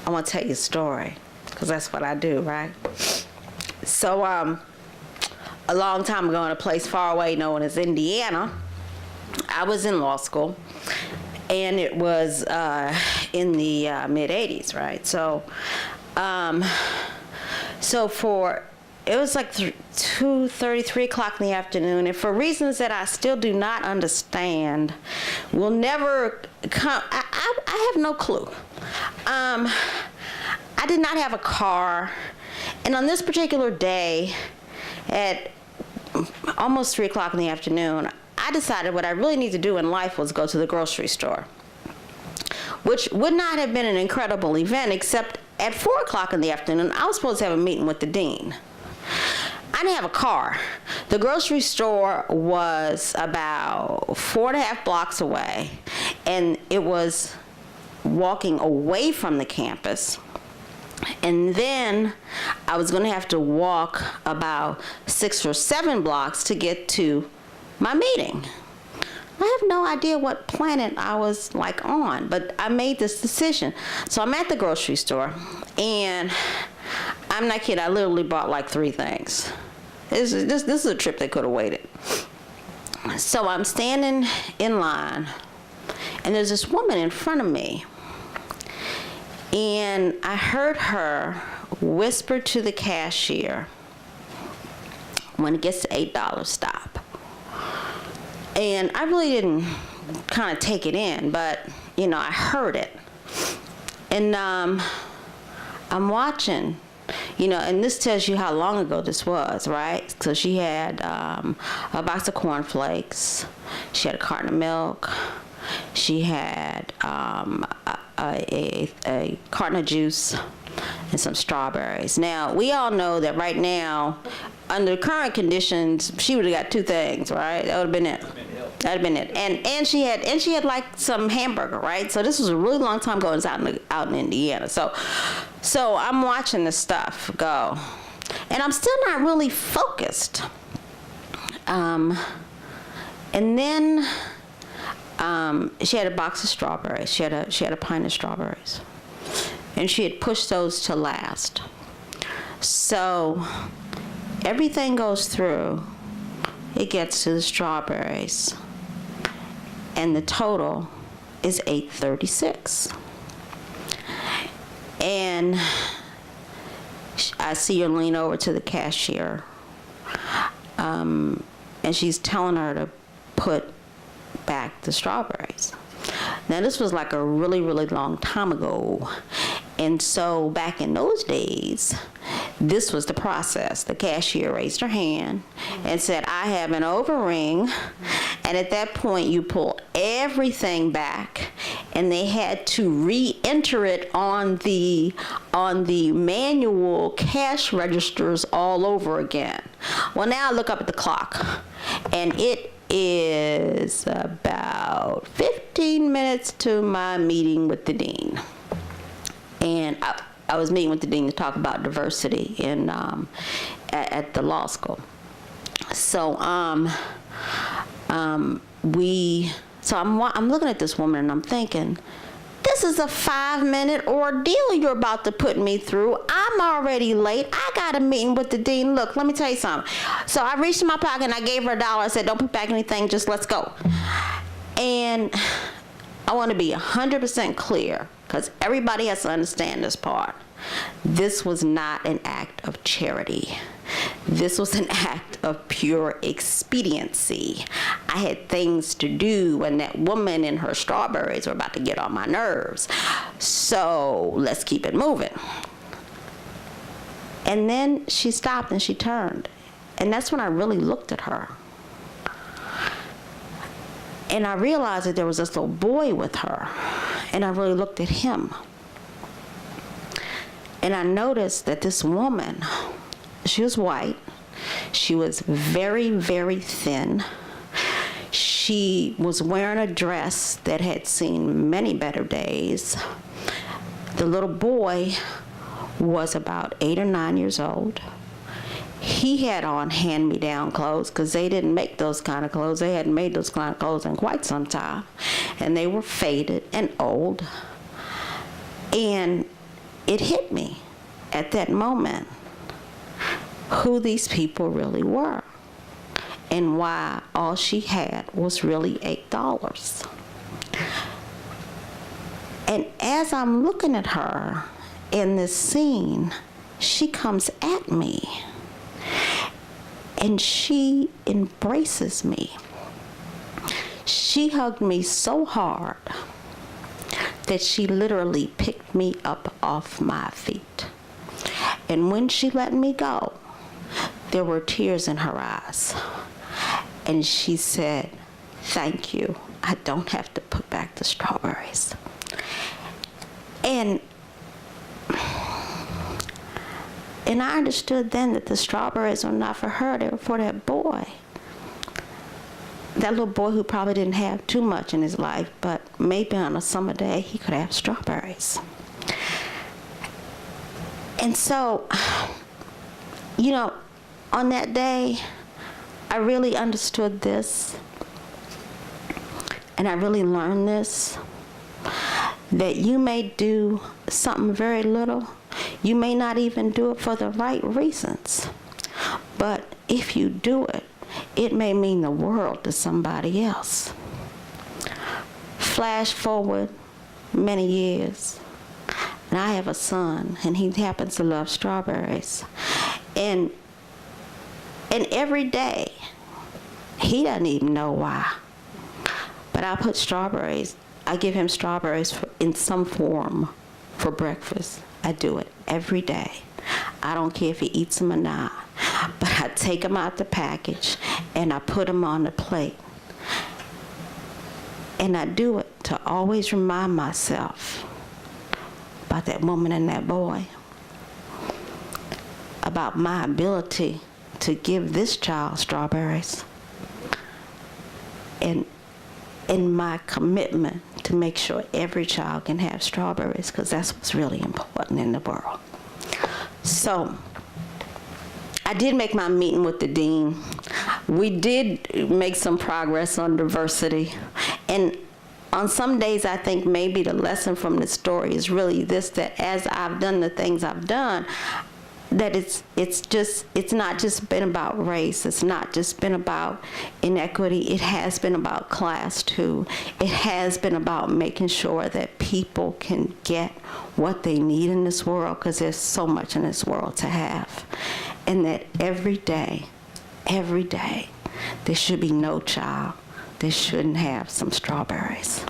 I want to tell you a story, because that's what I do, right? So, a long time ago in a place far away known as Indiana, I was in law school, and it was in the mid-'80s, right? So, it was like 2:30, 3 o'clock in the afternoon, and for reasons that I still do not understand, will never come. I have no clue. I did not have a car, and on this particular day, at almost 3 o'clock in the afternoon, I decided what I really need to do in life was go to the grocery store, which would not have been an incredible event, except at 4 o'clock in the afternoon, I was supposed to have a meeting with the dean. I didn't have a car. The grocery store was about 4.5 blocks away, and it was walking away from the campus. And then I was going to have to walk about 6 or 7 blocks to get to my meeting. I have no idea what planet I was like on, but I made this decision. So I'm at the grocery store, and I'm not kidding, I literally bought like 3 things. This is a trip that could have waited. So I'm standing in line, and there's this woman in front of me, and I heard her whisper to the cashier, when it gets to $8, stop. And I really didn't kind of take it in, but, you know, I heard it. And I'm watching, you know, and this tells you how long ago this was, right? So she had a box of cornflakes, she had a carton of milk, she had a carton of juice, and some strawberries. Now, we all know that right now, under current conditions, she would have got 2 things, right? That would have been it. That'd have been it. And she had like some hamburger, right? So this was a really long time ago. It was out in Indiana. So I'm watching this stuff go, and I'm still not really focused. And then she had a box of strawberries. She had a pint of strawberries, and she had pushed those to last. So everything goes through. It gets to the strawberries, and the total is $8.36. And I see her lean over to the cashier, and she's telling her to put back the strawberries. Now, this was like a really, really long time ago. And so back in those days, this was the process. The cashier raised her hand and said, I have an overring. And at that point, you pull everything back, and they had to re-enter it on the manual cash registers all over again. Well, now I look up at the clock, and it is about 15 minutes to my meeting with the dean. And I was meeting with the dean to talk about diversity in at the law school. So I'm looking at this woman, and I'm thinking, this is a 5-minute ordeal you're about to put me through. I'm already late. I got a meeting with the dean. Look, let me tell you something. So I reached in my pocket and I gave her $1. I said, don't put back anything, just let's go. And I want to be 100% clear, because everybody has to understand this part. This was not an act of charity. This was an act of pure expediency. I had things to do, and that woman and her strawberries were about to get on my nerves. So let's keep it moving. And then she stopped and she turned. And that's when I really looked at her. And I realized that there was this little boy with her. And I really looked at him. And I noticed that this woman, she was white. She was very, very thin. She was wearing a dress that had seen many better days. The little boy was about 8 or 9 years old. He had on hand-me-down clothes, because they didn't make those kind of clothes. They hadn't made those kind of clothes in quite some time. And they were faded and old. And it hit me at that moment who these people really were and why all she had was really $8. And as I'm looking at her in this scene, she comes at me and she embraces me. She hugged me so hard that she literally picked me up off my feet. And when she let me go, there were tears in her eyes. And she said, "Thank you. I don't have to put back the strawberries." And I understood then that the strawberries were not for her, they were for that boy. That little boy who probably didn't have too much in his life, but maybe on a summer day he could have strawberries. And so, you know, on that day, I really understood this, and I really learned this, that you may do something very little. You may not even do it for the right reasons, but if you do it, it may mean the world to somebody else. Flash forward many years, and I have a son, and he happens to love strawberries. And every day, he doesn't even know why, but I put strawberries, I give him strawberries in some form for breakfast. I do it every day. I don't care if he eats them or not, but I take them out the package and I put them on the plate. And I do it to always remind myself about that woman and that boy, about my ability to give this child strawberries, and my commitment to make sure every child can have strawberries, because that's what's really important in the world. So I did make my meeting with the dean. We did make some progress on diversity, and on some days I think maybe the lesson from this story is really this, that as I've done the things I've done, that it's not just been about race, it's not just been about inequity, it has been about class too. It has been about making sure that people can get what they need in this world, because there's so much in this world to have. And that every day, there should be no child that shouldn't have some strawberries.